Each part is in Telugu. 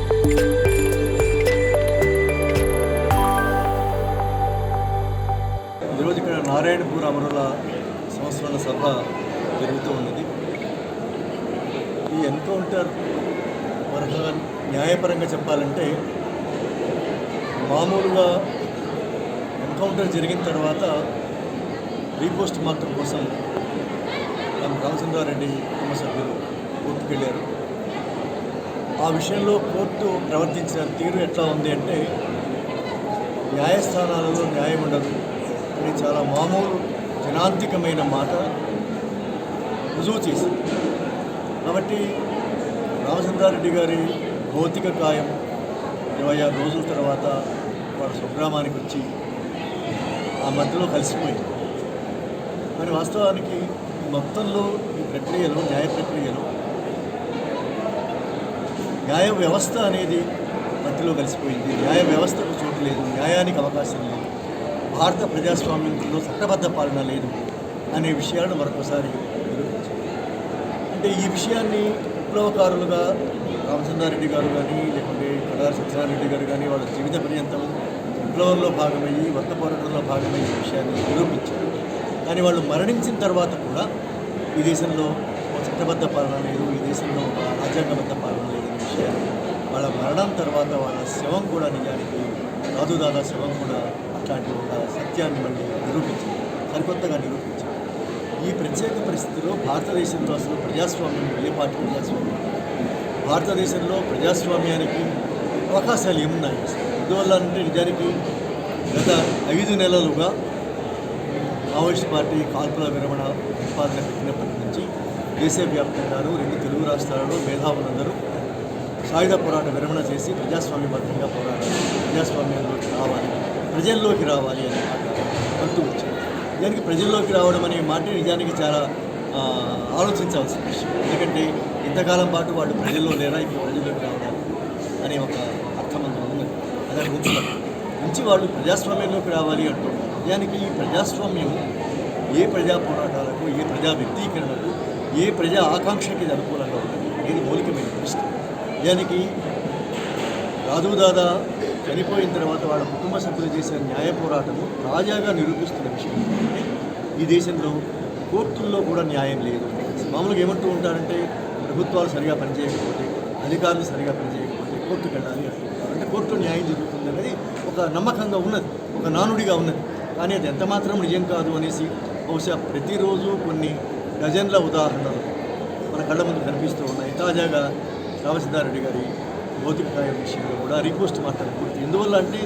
ఈరోజు ఇక్కడ నారాయణపూర్ అమరుల సంవత్సరాల సభ జరుగుతూ ఉన్నది. ఈ ఎన్కౌంటర్ వరకుగా న్యాయపరంగా చెప్పాలంటే మామూలుగా ఎన్కౌంటర్ జరిగిన తర్వాత రీపోస్ట్ మార్టం కోసం రామచంద్రారెడ్డి కుటుంబ సభ్యులు కోర్టుకు వెళ్ళారు. ఆ విషయంలో కోర్టు ప్రవర్తించిన తీరు ఎట్లా ఉంది అంటే న్యాయస్థానాలలో న్యాయం ఉండదు అని చాలా మామూలు జనాంతికమైన మాట రుజువు చేసింది. కాబట్టి రామచంద్రారెడ్డి గారి భౌతిక కాయం 26 రోజుల తర్వాత వాళ్ళ స్వగ్రామానికి వచ్చి ఆ మధ్యలో కలిసిపోయింది. మరి వాస్తవానికి మొత్తంలో ఈ ప్రక్రియలో న్యాయ ప్రక్రియలో న్యాయ వ్యవస్థ అనేది మధ్యలో కలిసిపోయింది. న్యాయ వ్యవస్థకు చోటు లేదు, న్యాయానికి అవకాశం లేదు, భారత ప్రజాస్వామ్యంలో చట్టబద్ధ పాలన లేదు అనే విషయాలను మరొకసారి నిరూపించారు. అంటే ఈ విషయాన్ని విప్లవకారులుగా రామచంద్రారెడ్డి గారు కానీ లేకుంటే కడారి సత్యనారాయణ గారు కానీ వాళ్ళ జీవిత పర్యంతం విప్లవంలో భాగమయ్యి వర్గ పోరాటంలో భాగమయ్యే విషయాన్ని నిరూపించారు. కానీ వాళ్ళు మరణించిన తర్వాత కూడా ఈ దేశంలో ఒక చట్టబద్ధ పాలన లేదు, ఈ దేశంలో ఒక రాజ్యాంగబద్ధ పాలన లేదనే విషయాన్ని వాళ్ళ మరణం తర్వాత వాళ్ళ శవం కూడా నిజానికి రాజుదాదా శవం కూడా అట్లాంటి ఒక సత్యాన్ని మళ్ళీ నిరూపించింది, సరికొత్తగా నిరూపించింది. ఈ ప్రత్యేక పరిస్థితిలో భారతదేశంలో అసలు ప్రజాస్వామ్యం ఏ పార్టీ ప్రజాస్వామ్యం? భారతదేశంలో ప్రజాస్వామ్యానికి అవకాశాలు ఏమున్నాయి? అందువల్ల అంటే నిజానికి గత 5 నెలలుగా మావోయిస్ట్ పార్టీ కాల్పుల విరమణ ప్రతిపాదన పెట్టినప్పటి నుంచి దేశవ్యాప్తంగాను 2 తెలుగు రాష్ట్రాలలో మేధావులందరూ సాయుధ పోరాట విరమణ చేసి ప్రజాస్వామ్యబద్ధంగా పోరాడాలి, ప్రజాస్వామ్యంలోకి రావాలి, ప్రజల్లోకి రావాలి అనే మాట అంటూ వచ్చారు. నిజానికి ప్రజల్లోకి రావడం అనే మాట నిజానికి చాలా ఆలోచించవలసిన విషయం. ఎందుకంటే ఇంతకాలం పాటు వాళ్ళు ప్రజల్లో లేరా, ఇప్పుడు ప్రజల్లోకి రావడానికి అనే ఒక అర్థం అందులో ఉన్నది. అదే నుంచి వాళ్ళు ప్రజాస్వామ్యంలోకి రావాలి అంటున్నారు. నిజానికి ఈ ప్రజాస్వామ్యం ఏ ప్రజా పోరాటాలకు, ఏ ప్రజా వ్యక్తీకరణకు, ఏ ప్రజా ఆకాంక్షకి ఇది అనుకూలంగా ఉంటుంది ఇది మౌలికమైన ప్రశ్న. నిజానికి రాజుదాదా చనిపోయిన తర్వాత వాళ్ళ కుటుంబ సభ్యులు చేసిన న్యాయ పోరాటము తాజాగా నిరూపిస్తున్న విషయం ఏంటంటే ఈ దేశంలో కోర్టుల్లో కూడా న్యాయం లేదు. మామూలుగా ఏమంటూ ఉంటారంటే ప్రభుత్వాలు సరిగా పనిచేయకపోతే, అధికారులు సరిగా పనిచేయకపోతే కోర్టుకు వెళ్ళాలి అంటుంటారు. అంటే కోర్టులో న్యాయం జరుగుతుంది అనేది ఒక నమ్మకంగా ఉన్నది, ఒక నానుడిగా ఉన్నది. కానీ అది ఎంత మాత్రం నిజం కాదు అనేసి బహుశా ప్రతిరోజు కొన్ని డజన్ల ఉదాహరణలు మన కళ్ళ ముందు కనిపిస్తూ ఉన్నాయి. తాజాగా రామచంద్రారెడ్డి గారి భౌతిక కాయం విషయంలో కూడా రీపోస్ట్ మార్టం పూర్తి. ఎందువల్ల అంటే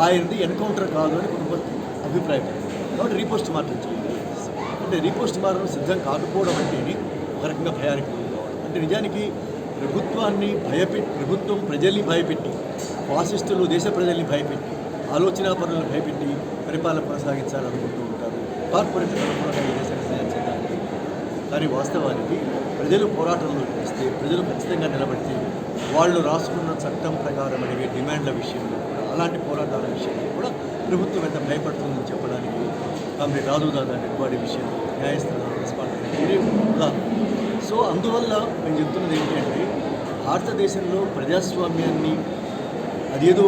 ఆయనది ఎన్కౌంటర్ కాదు అని కుటుంబ అభిప్రాయం. కాబట్టి రీపోస్ట్ మార్టం చేయాలి. అంటే రీపోస్ట్ మార్టం సిద్ధం కాకపోవడం అంటే ఒక రకంగా భయానికి గురవుతాం. అంటే నిజానికి ప్రభుత్వం ప్రజల్ని భయపెట్టి, ఫాసిస్టులు దేశ ప్రజల్ని భయపెట్టి, ఆలోచనా పనులను భయపెట్టి పరిపాలన కొనసాగించాలనుకుంటూ ఉంటారు. కార్పొరేట్ అనుకూలంగా ఈ దేశాన్ని తయారు చేయడానికి. కానీ వాస్తవానికి ప్రజలు పోరాటంలో వస్తే, ప్రజలు ఖచ్చితంగా నిలబడితే వాళ్ళు రాసుకున్న చట్టం ప్రకారం అడిగే డిమాండ్ల విషయంలో కూడా, అలాంటి పోరాటాల విషయంలో కూడా ప్రభుత్వం ఎంత భయపడుతుందని చెప్పడానికి కామ్రేడ్ రాజుదాదా నిర్వాడి విషయం న్యాయస్థానాలు రెస్పాండ్. సో అందువల్ల నేను చెప్తున్నది ఏంటంటే భారతదేశంలో ప్రజాస్వామ్యాన్ని అదేదో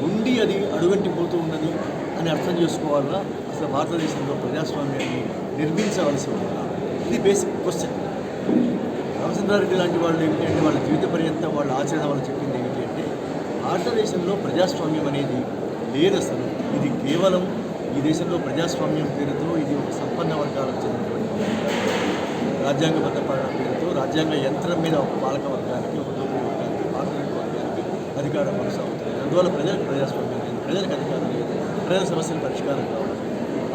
ఉండి అది అడుగంటిపోతూ ఉన్నది అని అర్థం చేసుకోవాలా, అసలు భారతదేశంలో ప్రజాస్వామ్యాన్ని నిర్మించవలసి ఉందా? ఇది బేసిక్ క్వశ్చన్. రామచంద్రారెడ్డి లాంటి వాళ్ళు ఏమిటంటే వాళ్ళ జీవిత పర్యంతం వాళ్ళ ఆచరణ వాళ్ళు చెప్పింది ఏమిటి అంటే భారతదేశంలో ప్రజాస్వామ్యం అనేది లేదు అసలు. ఇది కేవలం ఈ దేశంలో ప్రజాస్వామ్యం పేరుతో ఇది ఒక సంపన్న వర్గాలకు చెందినటువంటి రాజ్యాంగబద్ధ పాలన పేరుతో రాజ్యాంగ యంత్రం మీద ఒక పాలక వర్గానికి, ఒక దోపిడీ వర్గానికి, కార్పొరేట్ వర్గానికి అధికారం కొనసాగుతుంది. అందువల్ల ప్రజలకు ప్రజాస్వామ్యం లేదు, ప్రజలకు అధికారం లేదు, ప్రజల సమస్యల పరిష్కారం కావాలి,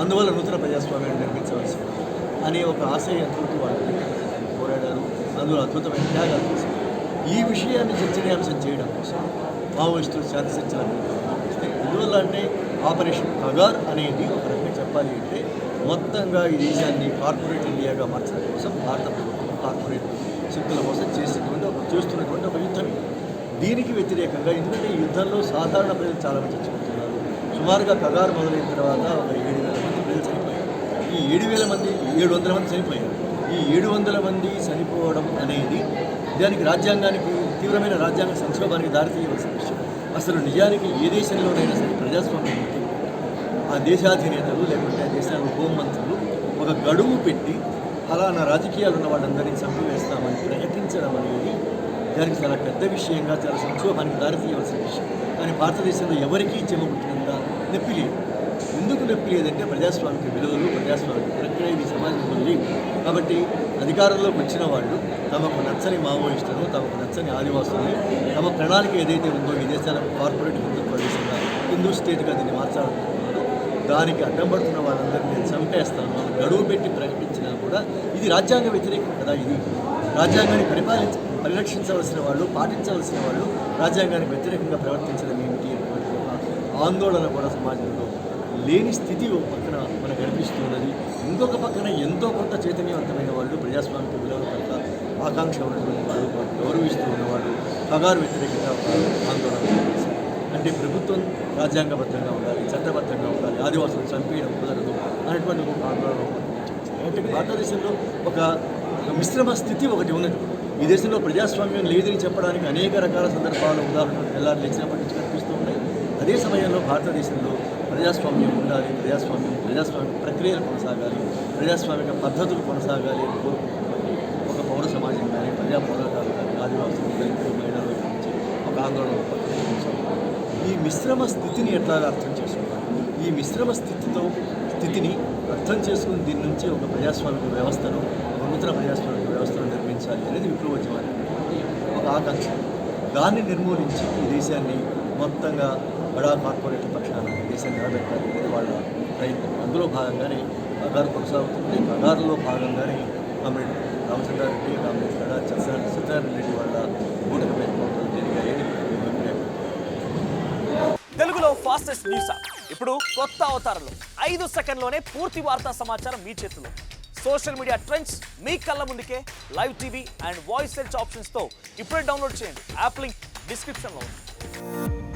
అందువల్ల నూతన ప్రజాస్వామ్యాన్ని నిర్మించవలసి అనే ఒక ఆశయంతో వాళ్ళు పోరాడారు. అందులో అద్భుతమైన త్యాగాలు చేశారు. ఈ విషయాన్ని చర్చనీయాంశం చేయడం కోసం మావోయిస్టులు శాంతి చర్చలను నిర్వహిస్తే, ఎందువల్ల అంటే ఆపరేషన్ కగార్ అనేది ఒక రకంగా చెప్పాలి అంటే మొత్తంగా ఈ దేశాన్ని కార్పొరేట్ ఇండియాగా మార్చడం కోసం భారత ప్రభుత్వం కార్పొరేట్ శక్తుల కోసం చేస్తున్నటువంటి ఒక యుద్ధం. దీనికి వ్యతిరేకంగా, ఎందుకంటే ఈ యుద్ధంలో సాధారణ ప్రజలు చాలామంది చచ్చిపోతున్నారు. సుమారుగా కగారు మొదలైన తర్వాత ఒక 7,000 మంది ప్రజలు చనిపోయారు. ఈ 700 మంది చనిపోయారు. ఈ 700 మంది చనిపోవడం అనేది దానికి రాజ్యాంగానికి తీవ్రమైన రాజ్యాంగ సంక్షోభానికి దారితీయవలసిన విషయం. అసలు నిజానికి ఏ దేశంలోనైనా సరే ప్రజాస్వామ్యం ఉంది. ఆ దేశాధినేతలు లేకుంటే ఆ దేశాల హోంమంత్రులు ఒక గడువు పెట్టి ఫలానా రాజకీయాలు ఉన్న వాళ్ళందరినీ చంపివేస్తామని ప్రకటించడం అనేది దానికి చాలా పెద్ద విషయంగా చాలా సంక్షోభానికి దారితీయవలసిన విషయం. కానీ భారతదేశంలో ఎవరికీ చెమపుట్టినంత నొప్పి లేదు. ఎందుకు నొప్పి లేదంటే ప్రజాస్వామిక విలువలు, ప్రజాస్వామిక ప్రక్రియ ఈ సమాజంలో లేవు. కాబట్టి అధికారంలోకి వచ్చిన వాళ్ళు తమకు నచ్చని మావోయిస్టులను, తమకు నచ్చని ఆదివాసులను, తమ ప్రణాళిక ఏదైతే ఉందో ఈ దేశాల కార్పొరేట్ హిందుత్వ దేశంగా హిందూ స్టేట్గా దీన్ని మార్చాలనుకుంటున్నారో దానికి అడ్డం పడుతున్న వాళ్ళందరినీ నేను చంపేస్తాను అని గడువు పెట్టి ప్రకటించినా కూడా ఇది రాజ్యాంగ వ్యతిరేకం కదా. ఇది రాజ్యాంగాన్ని పరిరక్షించవలసిన వాళ్ళు, పాటించవలసిన వాళ్ళు రాజ్యాంగానికి వ్యతిరేకంగా ప్రవర్తించడం ఏమిటి అనేటువంటి ఒక ఆందోళన కూడా సమాజంలో లేని స్థితి ఒక పక్కన మనకు కనిపిస్తున్నది. ఇంకొక పక్కన ఎంతో కొంత చైతన్యవంతమైన వాళ్ళు, ప్రజాస్వామిక విలువల పట్ల ఆకాంక్ష ఉన్నటువంటి వాళ్ళు, గౌరవిస్తూ ఉన్నవాళ్ళు పగారు వ్యతిరేకంగా ఒక ఆందోళన చేశారు. అంటే ప్రభుత్వం రాజ్యాంగబద్ధంగా ఉండాలి, చట్టబద్ధంగా ఉండాలి, ఆదివాసులు చంపేయడం కుదరదు అనేటువంటి ఒక ఆందోళన. అంటే భారతదేశంలో ఒక మిశ్రమ స్థితి ఒకటి ఉన్నది. ఈ దేశంలో ప్రజాస్వామ్యం లేదని చెప్పడానికి అనేక రకాల సందర్భాలు, ఉదాహరణలు ఎల్లారు లేచినప్పటి నుంచి కనిపిస్తూ ఉన్నాయి. అదే సమయంలో భారతదేశంలో ప్రజాస్వామ్యం ఉండాలి, ప్రజాస్వామిక ప్రక్రియలు కొనసాగాలి, ప్రజాస్వామిక పద్ధతులు కొనసాగాలి అని కోరుకుంటున్నది ఒక పౌర సమాజం కానీ, ప్రజా పోరాటాలు కానీ, ఆదివాసులు, దళితులు, మహిళల నుంచి ఒక ఆందోళన ఈ మిశ్రమ స్థితిని ఎట్లా అర్థం చేసుకోవాలి? ఈ మిశ్రమ స్థితిని అర్థం చేసుకుని దీని నుంచి ఒక ప్రజాస్వామిక వ్యవస్థను, ఒక నూతన ప్రజాస్వామిక వ్యవస్థను నిర్మించాలి అనేది విప్లవోద్యమాన్ని ఒక ఆకాంక్ష. దాన్ని నిర్మూలించి ఈ దేశాన్ని మొత్తంగా బడా కార్పొరేట్ పక్షాన దేశాన్ని నిలబెట్టాలి అనేది వాళ్ళ ప్రయత్నం. అందులో భాగంగానే కగారు కొనసాగుతుంది. కగారులో భాగంగానే కామ్రేడ్ రామచంద్రారెడ్డి, కామ్రేడ్ సత్యనారాయణ వాళ్ళ కూటమి జరిగాయని తెలుగులో ఫాస్టెస్ట్ న్యూస్ ఇప్పుడు కొత్త అవతారంలో 5 సెకండ్లోనే పూర్తి వార్తా సమాచారం మీ చేతిలో. సోషల్ మీడియా ట్రెండ్స్ మీ కళ్ళ ముందుకే live TV and voice search ఆప్షన్స్తో ఇప్పుడే డౌన్లోడ్ చేయండి. యాప్ లింక్ డిస్క్రిప్షన్లో ఉంది.